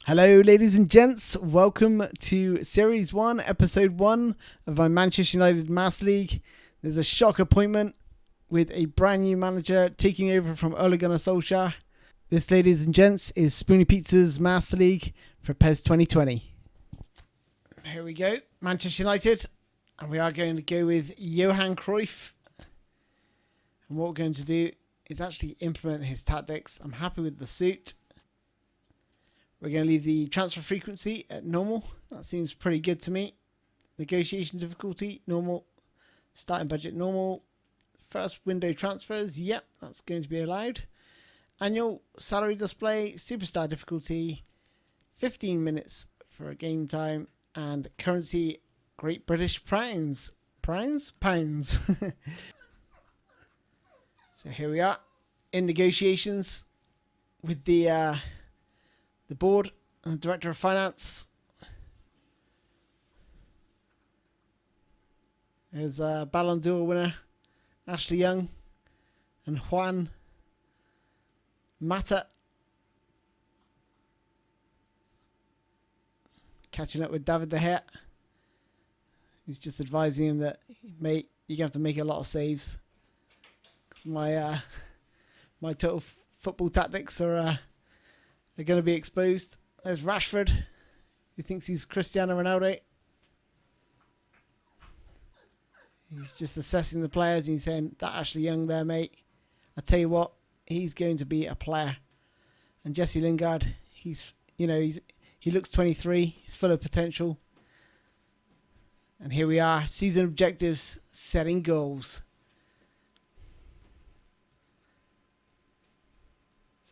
Hello, ladies and gents. Welcome to Series 1, Episode 1 of my Manchester United Master League. There's a shock appointment with a brand new manager taking over from Ole Gunnar Solskjaer. This, ladies and gents, is Spoony Pizza's Master League for PES 2020. Here we go, Manchester United. And we are going to go with Johan Cruyff. And what we're going to do is actually implement his tactics. I'm happy with the suit. We're going to leave the transfer frequency at normal. That seems pretty good to me. Negotiation difficulty, normal. Starting budget, normal. First window transfers, yep, that's going to be allowed. Annual salary display, superstar difficulty, 15 minutes for a game time. And currency, Great British Pounds. Pounds. So here we are in negotiations with the board and the director of finance. There's a Ballon d'Or winner, Ashley Young, and Juan Mata. Catching up with David De Gea. He's just advising him that, mate, you're going to have to make a lot of saves. Because my total football tactics are going to be exposed. There's Rashford, who thinks he's Cristiano Ronaldo. He's just assessing the players and he's saying, that Ashley Young there, mate, I tell you what, he's going to be a player. And Jesse Lingard, he looks 23, he's full of potential. And here we are, season objectives, setting goals.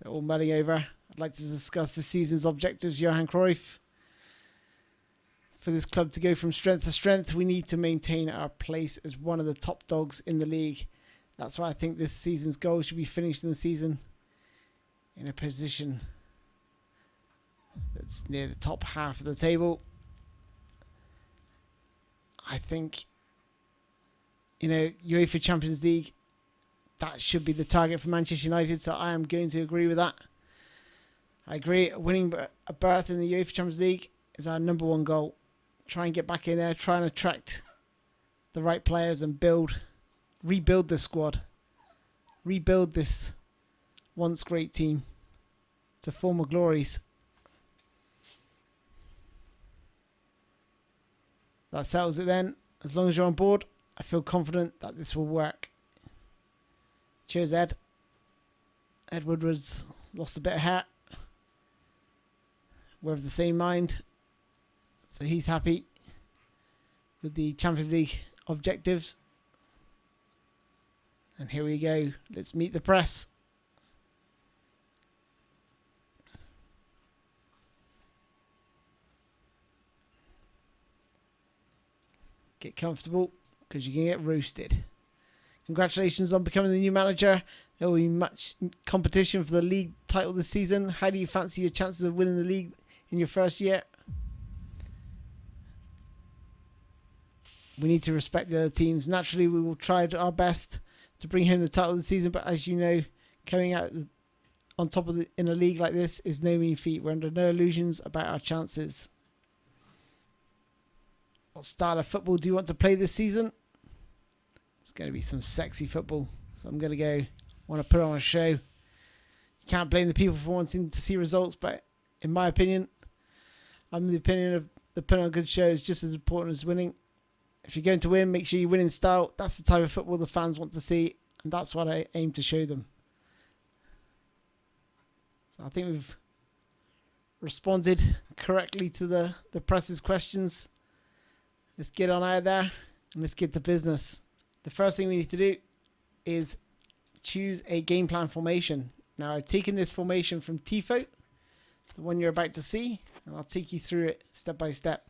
So all mulling over. I'd like to discuss this season's objectives, Johan Cruyff. For this club to go from strength to strength, we need to maintain our place as one of the top dogs in the league. That's why I think this season's goal should be finishing the season in a position that's near the top half of the table. I think, UEFA Champions League, that should be the target for Manchester United, so I am going to agree with that. I agree, winning a berth in the UEFA Champions League is our number one goal. Try and get back in there, try and attract the right players and rebuild this squad. Rebuild this once great team to former glories. That settles it then. As long as you're on board, I feel confident that this will work. Cheers, Ed. Ed Woodward's lost a bit of hair. We're of the same mind. So he's happy with the Champions League objectives. And here we go. Let's meet the press. Get comfortable because you can get roasted. Congratulations on becoming the new manager. There will be much competition for the league title this season. How do you fancy your chances of winning the league in your first year? We need to respect the other teams. Naturally, we will try our best to bring home the title of the season, but as you know, coming out on top of in a league like this is no mean feat. We're under no illusions about our chances. What style of football do you want to play this season? It's going to be some sexy football. So I'm going to want to put on a show. You can't blame the people for wanting to see results, but in my opinion, I'm the opinion of the putting on a good show is just as important as winning. If you're going to win, make sure you win in style. That's the type of football the fans want to see, and that's what I aim to show them. So I think we've responded correctly to the press's questions. Let's get on out of there and let's get to business. The first thing we need to do is choose a game plan formation. Now, I've taken this formation from Tifo, the one you're about to see, and I'll take you through it step by step.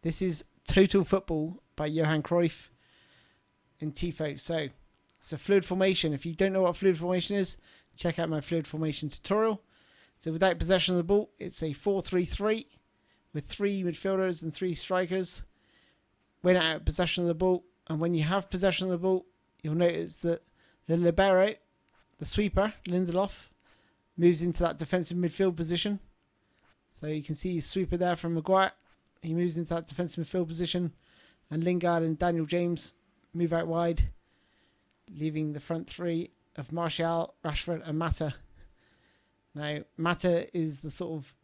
This is Total Football by Johan Cruyff in Tifo. So, it's a fluid formation. If you don't know what fluid formation is, check out my fluid formation tutorial. So, without possession of the ball, it's a 4-3-3 with 3 midfielders and 3 strikers. When out of possession of the ball, and when you have possession of the ball, you'll notice that the libero, the sweeper, Lindelof, moves into that defensive midfield position. So you can see sweeper there from Maguire. He moves into that defensive midfield position. And Lingard and Daniel James move out wide, leaving the front three of Martial, Rashford and Mata. Now, Mata is the sort of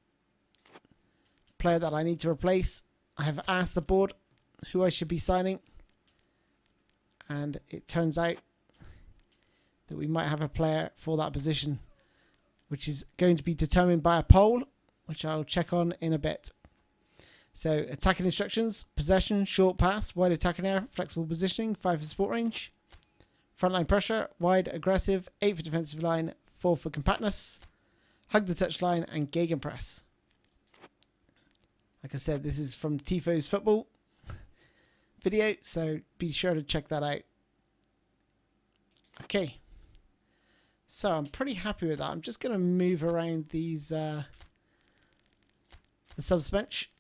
player that I need to replace. I have asked the board who I should be signing. And it turns out that we might have a player for that position, which is going to be determined by a poll, which I'll check on in a bit. So, attacking instructions: possession, short pass, wide attacking area, flexible positioning, 5 for support range, frontline pressure, wide aggressive, 8 for defensive line, 4 for compactness, hug the touchline, and gegenpress. Like I said, this is from Tifo's football video, so be sure to check that out. Okay, so I'm pretty happy with that. I'm just going to move around these the subs bench.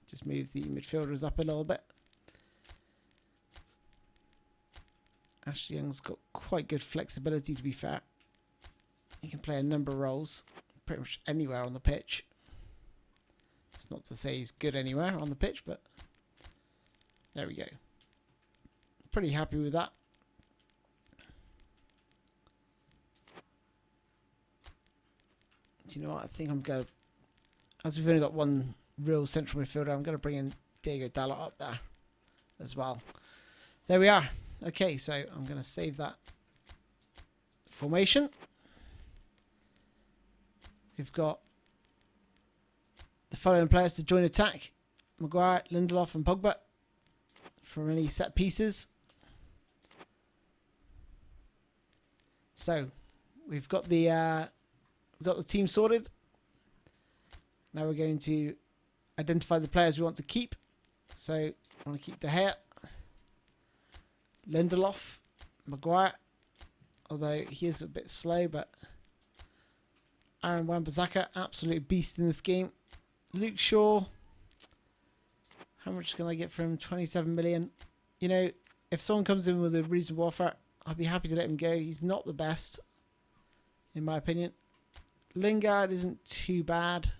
Just move the midfielders up a little bit. Ashley Young's got quite good flexibility, to be fair. He can play a number of roles pretty much anywhere on the pitch. It's not to say he's good anywhere on the pitch, but there we go. Pretty happy with that. Do you know what? I think I'm going to, as we've only got one real central midfielder, I'm going to bring in Diego Dalot up there as well. There we are. Okay, so I'm going to save that formation. We've got the following players to join attack: Maguire, Lindelof and Pogba from any set pieces. So we've got the team sorted. Now we're going to identify the players we want to keep. So I want to keep De Gea, Lindelof, Maguire, although he is a bit slow, but Aaron Wan-Bissaka, absolute beast in this game. Luke Shaw, how much can I get for him? 27 million. You know, if someone comes in with a reasonable offer, I'll be happy to let him go. He's not the best, in my opinion. Lingard isn't too bad.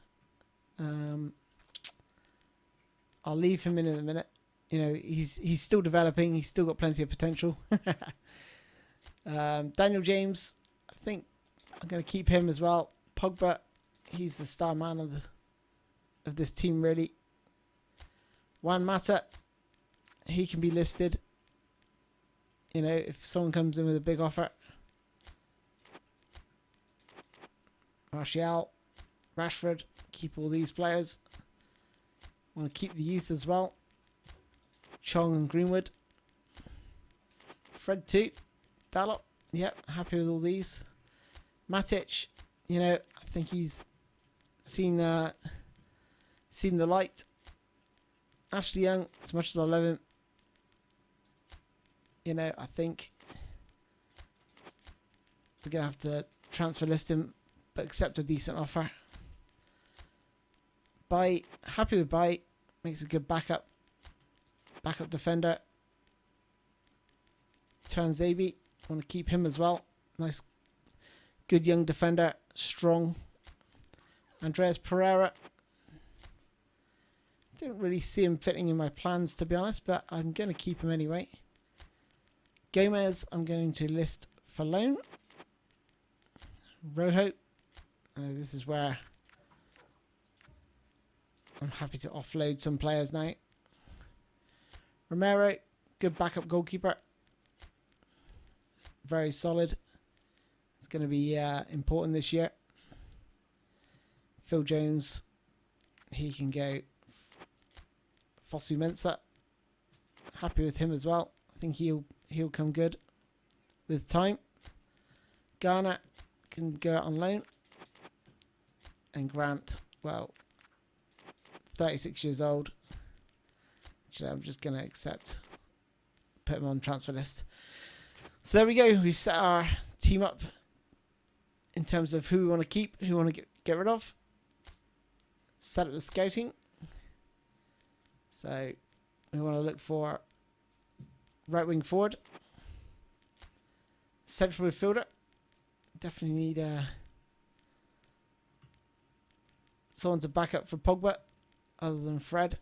I'll leave him in a minute. You know, he's still developing. He's still got plenty of potential. Daniel James, I think I'm going to keep him as well. Pogba, he's the star man of this team, really. Juan Mata, he can be listed. You know, if someone comes in with a big offer. Martial, Rashford, keep all these players. Want to keep the youth as well. Chong and Greenwood. Fred too. Dalot, yep, happy with all these. Matic, you know, I think he's seen the light. Ashley Young, as much as I love him, you know, I think we're going to have to transfer list him, but accept a decent offer. Bai, happy with Bai, makes a good backup defender. Tuanzebe, want to keep him as well. Nice, good young defender, strong. Andreas Pereira, didn't really see him fitting in my plans, to be honest, but I'm going to keep him anyway. Gomez, I'm going to list for loan. Rojo, this is where I'm happy to offload some players now. Romero, good backup goalkeeper. Very solid. It's going to be important this year. Phil Jones, he can go. Fosu Mensah, happy with him as well. I think he'll come good with time. Garner can go out on loan. And Grant, well, 36 years old. Which I'm just going to accept. Put him on transfer list. So there we go. We've set our team up in terms of who we want to keep, who we want to get rid of. Set up the scouting. So we want to look for right wing forward, central midfielder, definitely need someone to back up for Pogba other than Fred.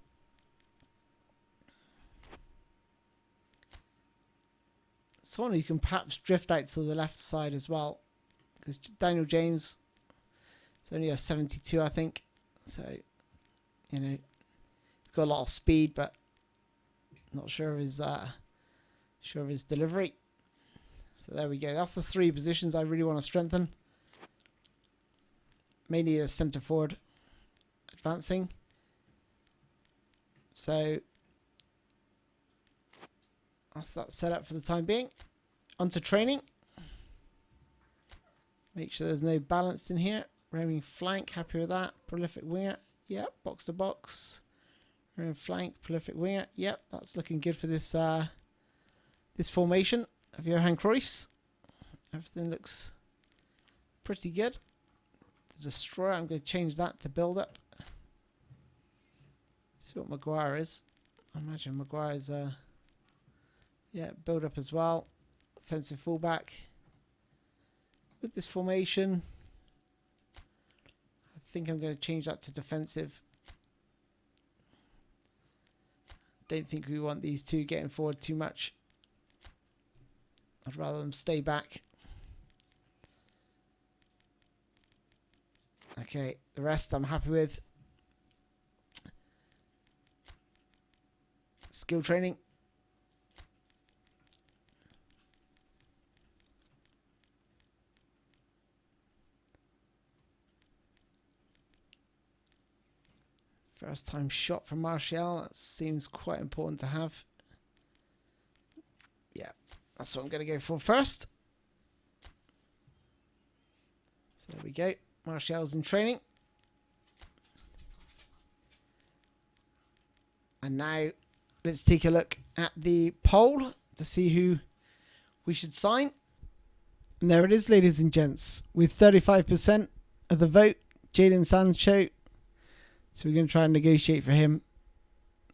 Someone who can perhaps drift out to the left side as well, because Daniel James is only a 72, I think. So, you know, he's got a lot of speed, but not sure of his delivery. So there we go. That's the 3 positions I really want to strengthen. Mainly a centre forward advancing. So that's that set up for the time being. On to training. Make sure there's no balance in here. Roaming flank, happy with that. Prolific winger, yep. Box to box. Roaming flank, prolific winger, yep. That's looking good for this this formation of Johan Cruyff's. Everything looks pretty good. The destroyer, I'm going to change that to build up. See what Maguire is. I imagine Maguire's build up as well. Offensive fullback. With this formation, I think I'm going to change that to defensive. Don't think we want these two getting forward too much. I'd rather them stay back. Okay, the rest I'm happy with. Skill training. First time shot from Martial. That seems quite important to have. Yeah, that's what I'm going to go for first. So there we go. Martial's in training. And now let's take a look at the poll to see who we should sign. And there it is, ladies and gents. With 35% of the vote, Jadon Sancho. So we're going to try and negotiate for him.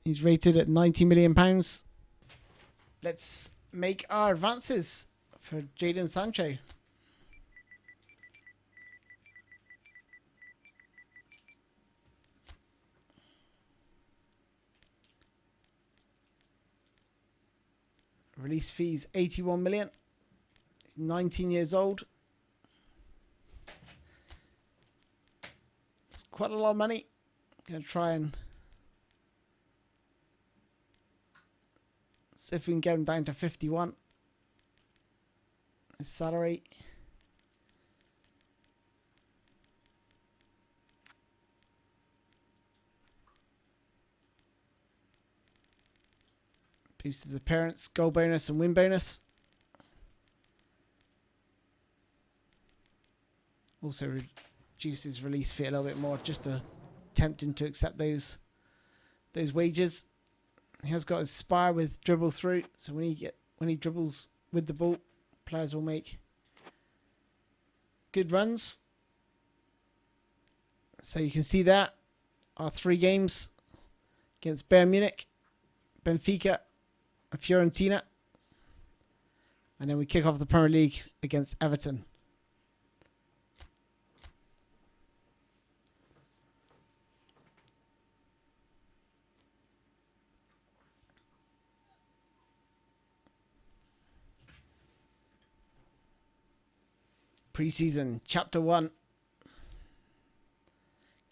He's rated at £90 million. Let's make our advances for Jadon Sancho. Release fees 81 million. He's 19 years old. It's quite a lot of money. I'm going to try and see if we can get him down to 51. His salary. Boosts his appearance, goal bonus and win bonus. Also reduces release fee a little bit more just to tempt him to accept those wages. He has got his spire with dribble through, so when he dribbles with the ball, players will make good runs. So you can see that our 3 games against Bayern Munich, Benfica, and Fiorentina, and then we kick off the Premier League against Everton. Preseason Chapter 1.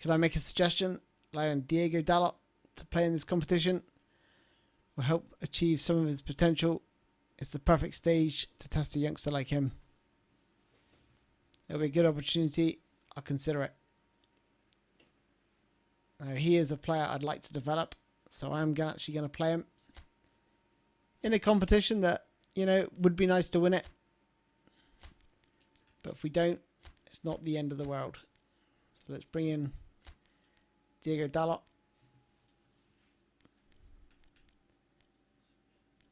Could I make a suggestion? Allowing Diego Dalot to play in this competition will help achieve some of his potential. It's the perfect stage to test a youngster like him. It'll be a good opportunity. I'll consider it. Now, he is a player I'd like to develop, so I'm actually going to play him in a competition that, you know, would be nice to win it. But if we don't, it's not the end of the world. So let's bring in Diego Dalot.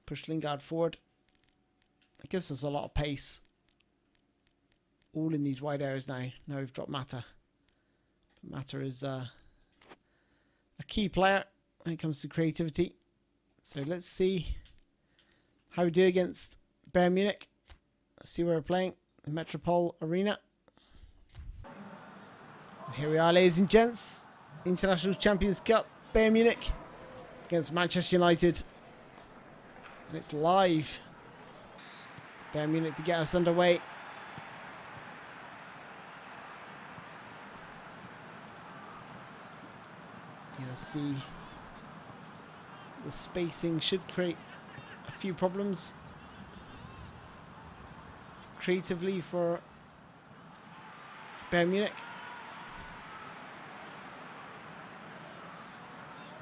Push Lingard forward. It gives us a lot of pace. All in these wide areas now. Now we've dropped Mata. Mata is a key player when it comes to creativity. So let's see how we do against Bayern Munich. Let's see where we're playing. the Metropole Arena. And here we are, ladies and gents. International Champions Cup, Bayern Munich against Manchester United. And it's live. Bayern Munich to get us underway. You're going to see the spacing should create a few problems creatively for Bayern Munich.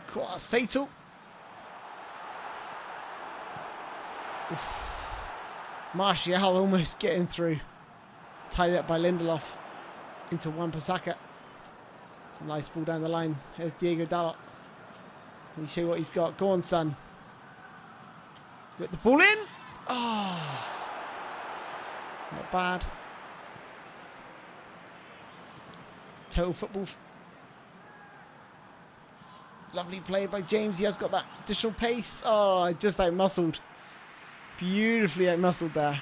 Cool, that's fatal. Oof. Martial almost getting through. Tied up by Lindelof into Wan-Bissaka. It's a nice ball down the line. Here's Diego Dalot. Can you show what he's got? Go on, son. Get the ball in. Oh, not bad. Total football. Lovely play by James. He has got that additional pace. Oh, just out-muscled. Beautifully out-muscled there.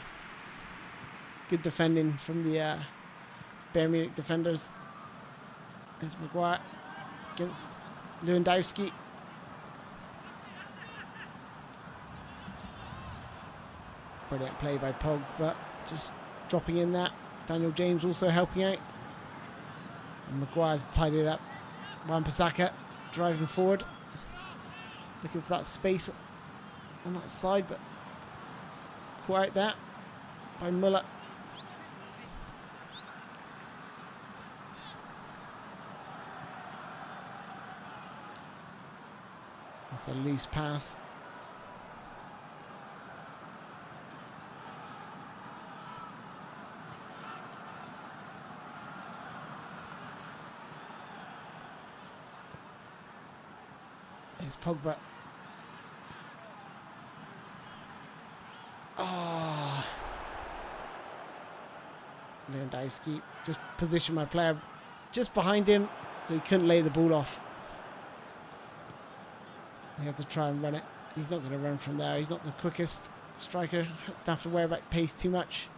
Good defending from the Bayern Munich defenders. There's Maguire against Lewandowski. Brilliant play by Pogba, just dropping in that. Daniel James also helping out. And Maguire's tied it up. Wan-Bissaka driving forward. Looking for that space on that side, but quite that by Muller. That's a loose pass. There's Pogba. Oh. Lewandowski just positioned my player just behind him so he couldn't lay the ball off. He had to try and run it. He's not going to run from there. He's not the quickest striker. Don't have to worry about pace too much.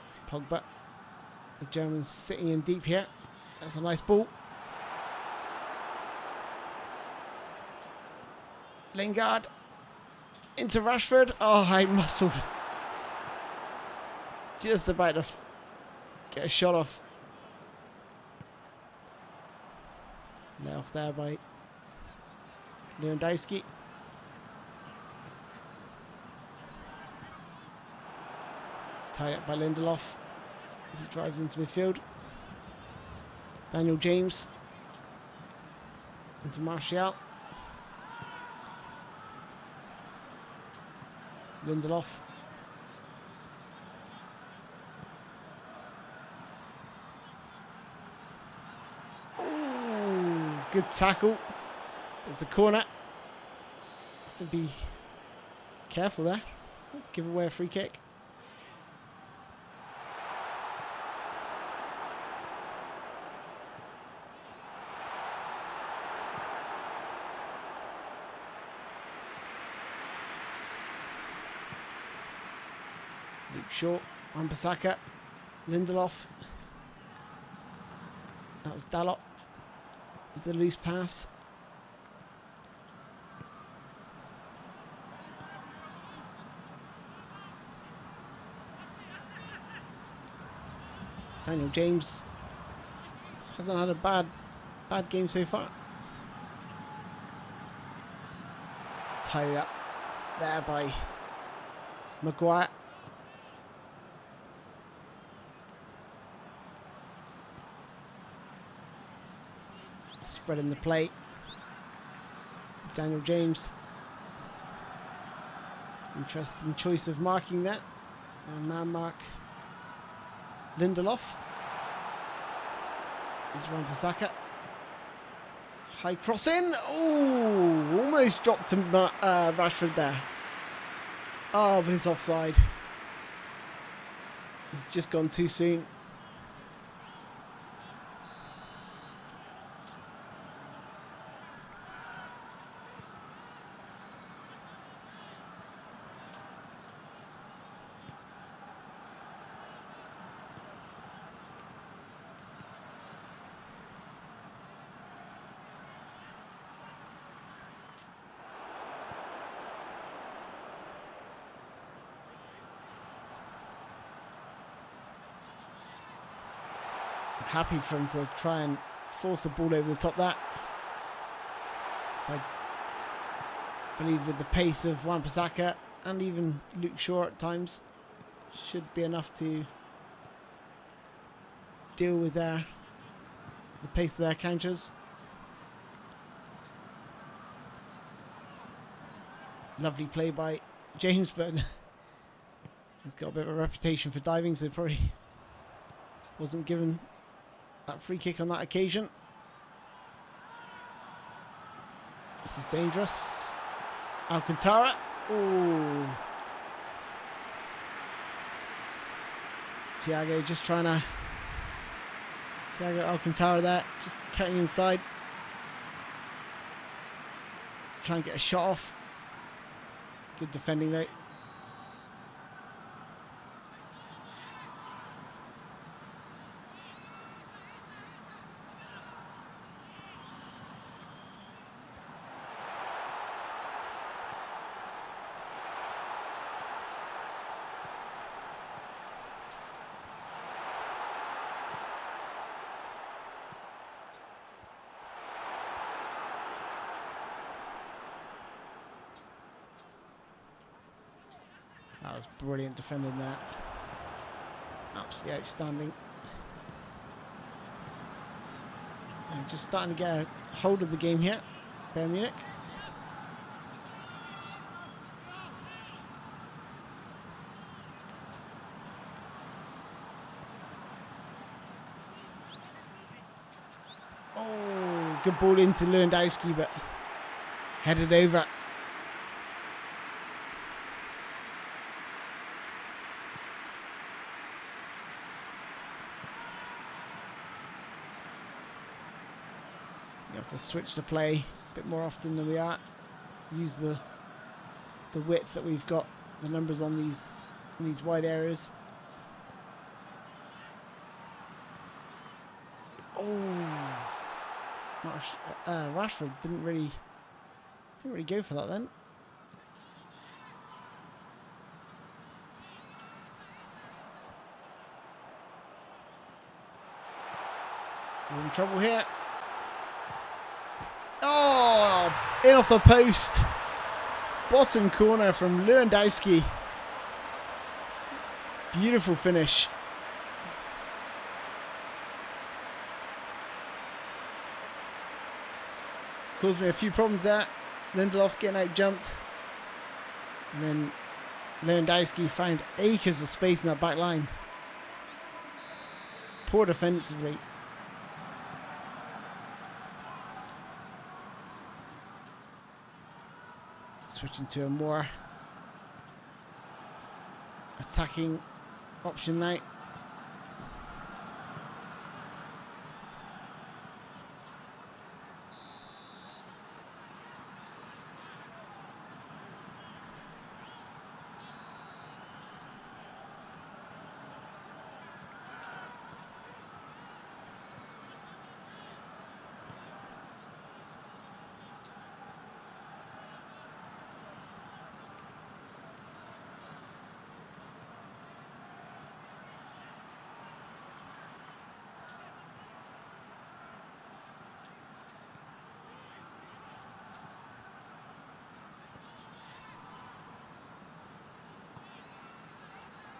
It's Pogba. The German's sitting in deep here. That's a nice ball. Lingard into Rashford. Oh, I muscled. Just about to get a shot off. Lay off there by Lewandowski. Tied up by Lindelof as he drives into midfield. Daniel James into Martial. Lindelof. Ooh, good tackle. It's a corner. Have to be careful there. Let's give away a free kick. Short, Wan-Bissaka, Lindelof. That was Dalot with the loose pass. Daniel James hasn't had a bad game so far. Tied it up there by Maguire. Spreading the play. Daniel James. Interesting choice of marking that. And man mark Lindelof. There's Wan-Bissaka. High cross in. Oh, almost dropped to Rashford there. Oh, but it's offside. It's just gone too soon. happy for him to try and force the ball over the top there. So I believe with the pace of Wan-Bissaka and even Luke Shaw at times, should be enough to deal with the pace of their counters. Lovely play by James, but he's got a bit of a reputation for diving, so probably wasn't given that free kick on that occasion. This is dangerous. Alcantara. Ooh. Thiago just trying to... Thiago Alcantara there, just cutting inside. Try and get a shot off. Good defending though. That was brilliant defending there. Absolutely outstanding. And just starting to get a hold of the game here, Bayern Munich. Oh, good ball into Lewandowski, but headed over. You have to switch the play a bit more often than we are. Use the width that we've got, the numbers on these wide areas. Oh, Rashford didn't really go for that then. We're in trouble here. Oh, in off the post. Bottom corner from Lewandowski. Beautiful finish. Caused me a few problems there. Lindelof getting out jumped. And then Lewandowski found acres of space in that back line. Poor defensively. Switching to a more attacking option now.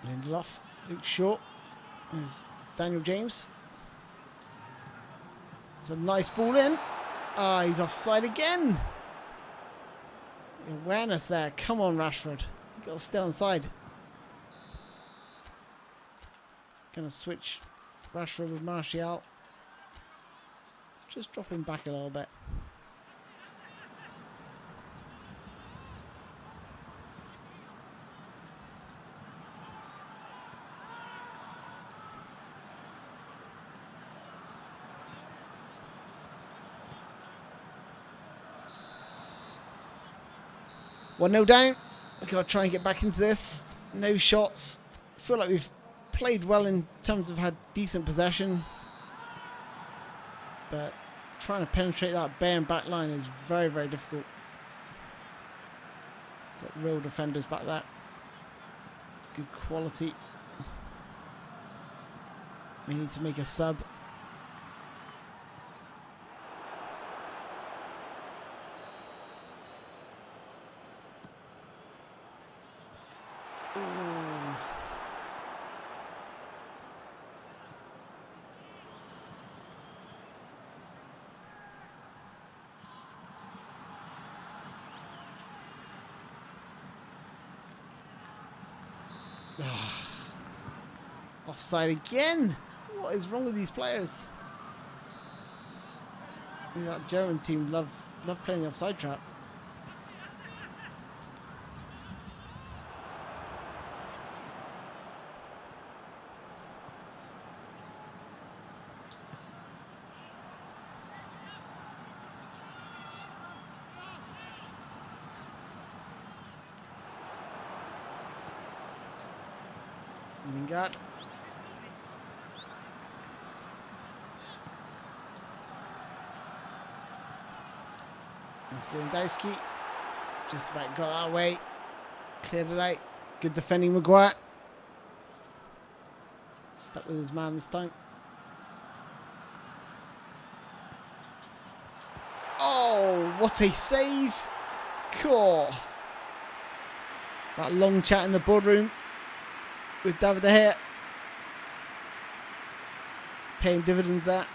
Lindelof, Luke Shaw, there's Daniel James. It's a nice ball in. Ah, he's offside again. The awareness there. Come on, Rashford. You've got to stay on side. Gonna switch Rashford with Martial. Just drop him back a little bit. One 0 down. We've got to try and get back into this. No shots. Feel like we've played well in terms of had decent possession. But trying to penetrate that Bayern back line is very, very difficult. Got real defenders back there. Good quality. We need to make a sub Ooh. Offside again. What is wrong with these players? That German team love playing the offside trap. Lingard. That's Lewandowski. Just about got that way. Cleared it out. Good defending, Maguire. Stuck with his man this time. Oh, what a save. Cool. That long chat in the boardroom with David De Gea. Paying dividends there.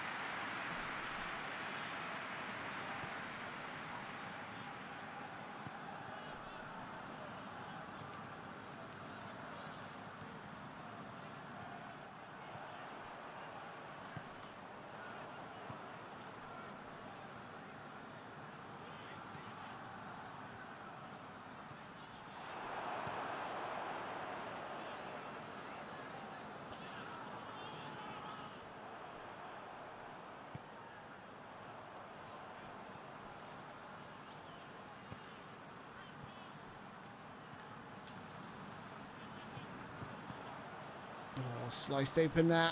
Oh, sliced open there.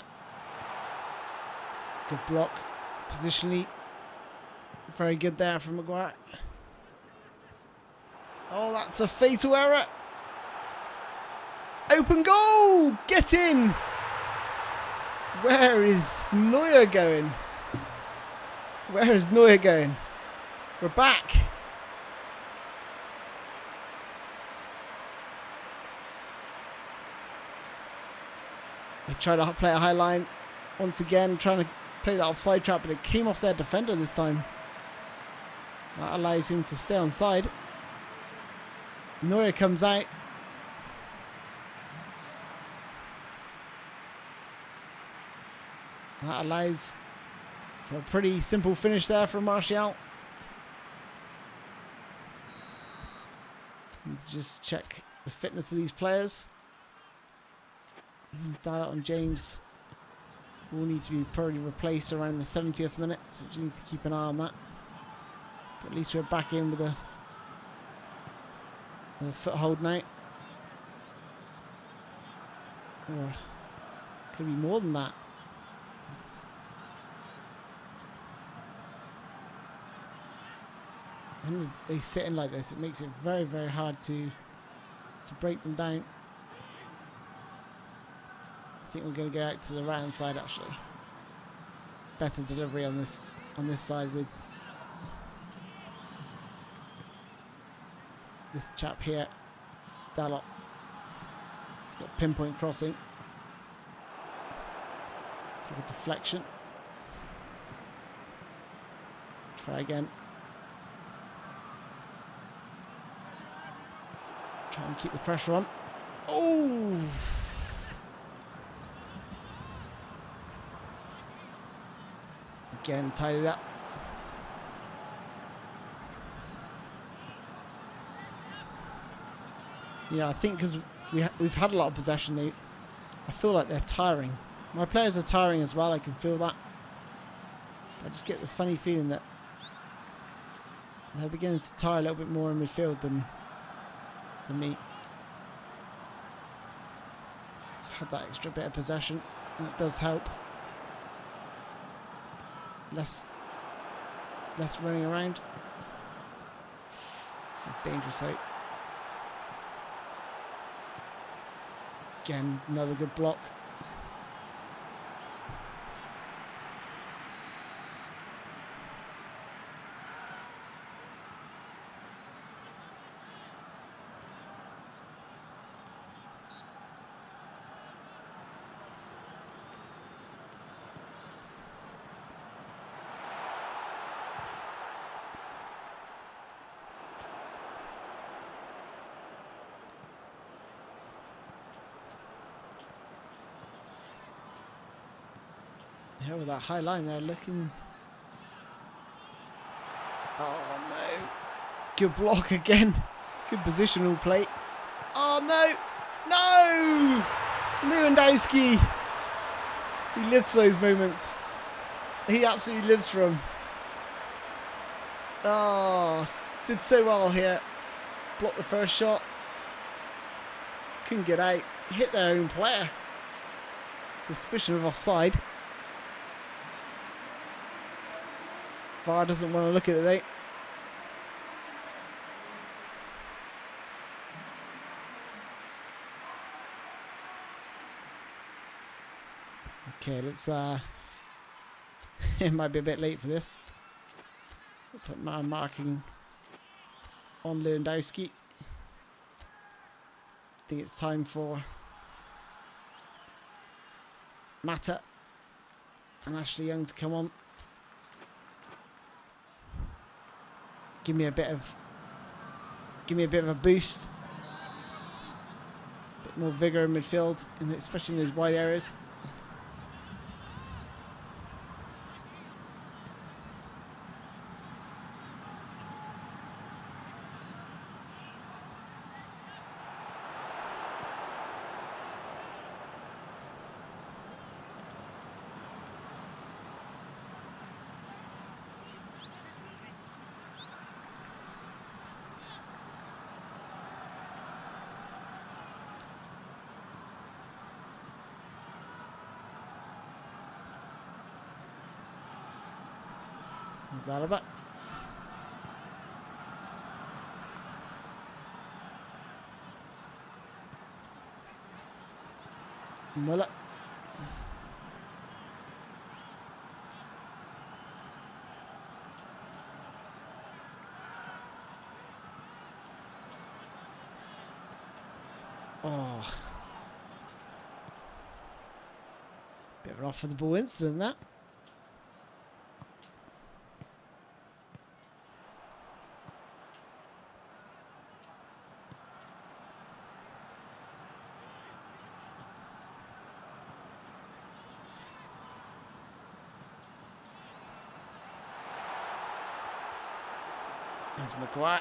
Good block. Positionally. Very good there from Maguire. Oh, that's a fatal error. Open goal! Get in! Where is Neuer going? Where is Neuer going? We're back. They tried to play a high line once again, trying to play that offside trap, but it came off their defender this time. That allows him to stay on side. Neuer comes out. That allows for a pretty simple finish there from Martial. Need to just check the fitness of these players. Dalot and James will need to be probably replaced around the 70th minute, so we need to keep an eye on that. But at least we're back in with a foothold now. Or could be more than that. When they sit in like this, it makes it very, very hard to break them down. I think we're going to go out to the right hand side actually. Better delivery on this side with this chap here, Dalot. He's got pinpoint crossing. Took a deflection. Try again. Try and keep the pressure on. Oh! Again, tied it up. I think because we've had a lot of possession, I feel like they're tiring. My players are tiring as well, I can feel that. I just get the funny feeling that they're beginning to tire a little bit more in midfield than me. So had that extra bit of possession. That does help. Less running around. This is dangerous out. Again, another good block. Yeah, with that high line there looking... Oh no. Good block again. Good positional play. Oh no! No! Lewandowski! He lives for those moments. He absolutely lives for them. Oh, did so well here. Blocked the first shot. Couldn't get out. Hit their own player. Suspicion of offside. VAR doesn't want to look at it though. Okay, let's it might be a bit late for this. We'll put man marking on Lewandowski. I think it's time for Mata and Ashley Young to come on. Give me a bit of a boost. A bit more vigour in midfield, and especially in those wide areas. Zaraba. Muller. Oh. Bit of an off for the ball incident, that. There's Maguire.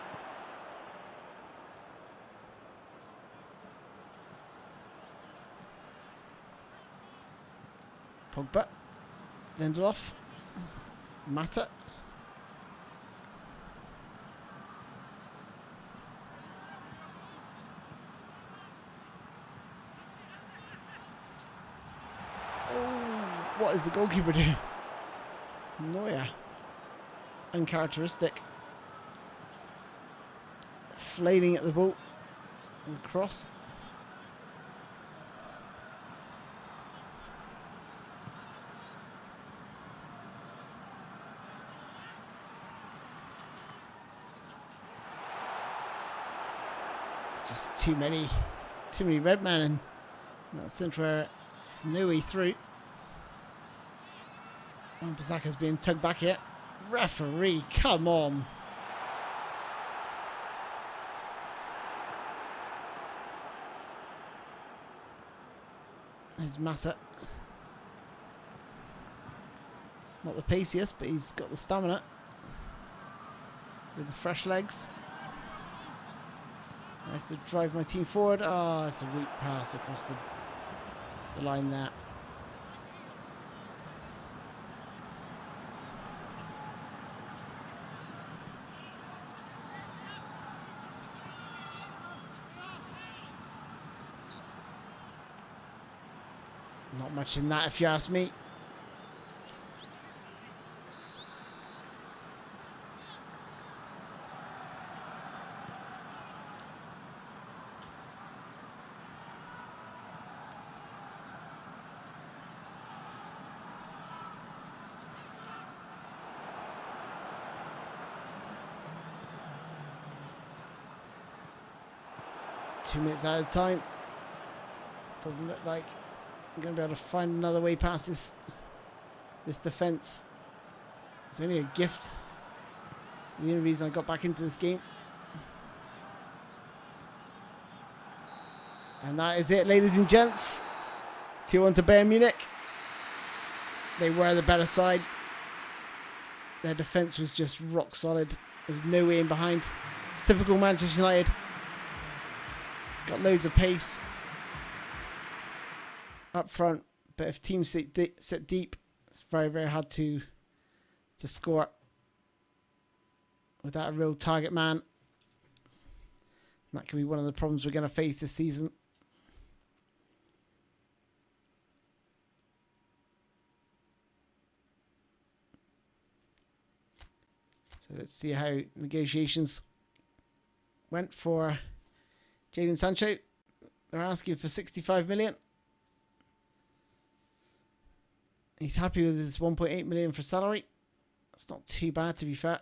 Pogba. Lindelof. Mata. Oh, what is the goalkeeper doing? Neuer. Uncharacteristic. Flailing at the ball. And cross. It's just too many red men in that centre where there's no way through. Wan-Bissaka's being tugged back here. Referee, come on. There's Mata. Not the paciest, but he's got the stamina. With the fresh legs. Nice to drive my team forward. Oh, it's a weak pass across the line there. Not much in that, if you ask me. Two minutes out of time. Doesn't look like I'm going to be able to find another way past this defence. It's only a gift. It's the only reason I got back into this game. And that is it, ladies and gents. 2-1 to Bayern Munich. they were the better side. Their defence was just rock solid. There was no way in behind. It's typical Manchester United. Got loads of pace up front, but if teams sit deep, it's very, very hard to score without a real target man. And that can be one of the problems we're going to face this season. So let's see how negotiations went for Jadon Sancho. They're asking for 65 million. He's happy with his 1.8 million for salary. That's not too bad, to be fair.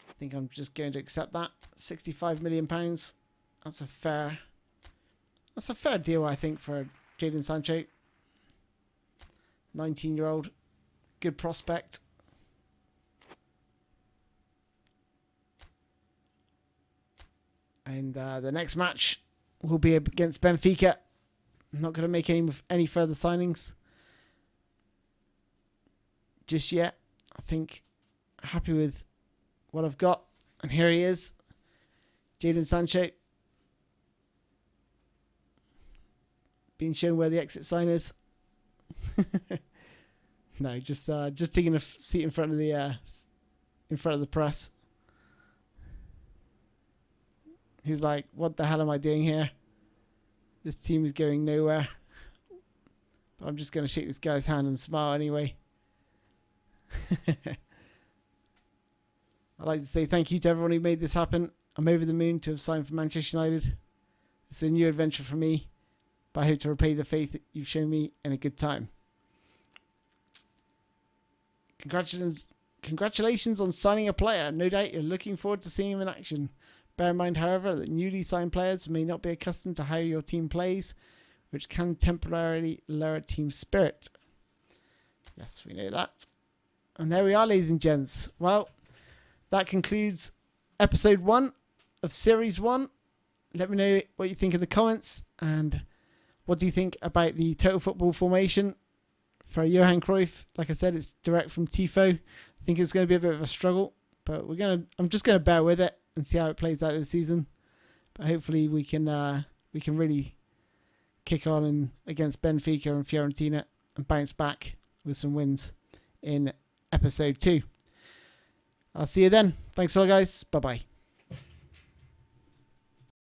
I think I'm just going to accept that. 65 million pounds. That's a fair deal, I think, for Jadon Sancho. 19-year-old. Good prospect. And the next match will be against Benfica. I'm not going to make any further signings just yet. I think happy with what I've got. And here he is, Jadon Sancho. Being shown where the exit sign is. No, just taking a seat in front of the press. He's like, what the hell am I doing here? This team is going nowhere. But I'm just going to shake this guy's hand and smile anyway. I'd like to say thank you to everyone who made this happen. I'm over the moon to have signed for Manchester United. It's a new adventure for me, but I hope to repay the faith that you've shown me in a good time. Congratulations on signing a player. No doubt you're looking forward to seeing him in action. Bear in mind, however, that newly signed players may not be accustomed to how your team plays, which can temporarily lower team spirit. Yes, we know that. And there we are, ladies and gents. Well, that concludes episode 1 of series 1. Let me know what you think in the comments, and what do you think about the total football formation for Johan Cruyff. Like I said, it's direct from Tifo. I think it's going to be a bit of a struggle, but I'm just going to bear with it and see how it plays out this season. But hopefully we can really kick on against Benfica and Fiorentina and bounce back with some wins in episode 2. I'll see you then. Thanks a lot, guys. Bye-bye.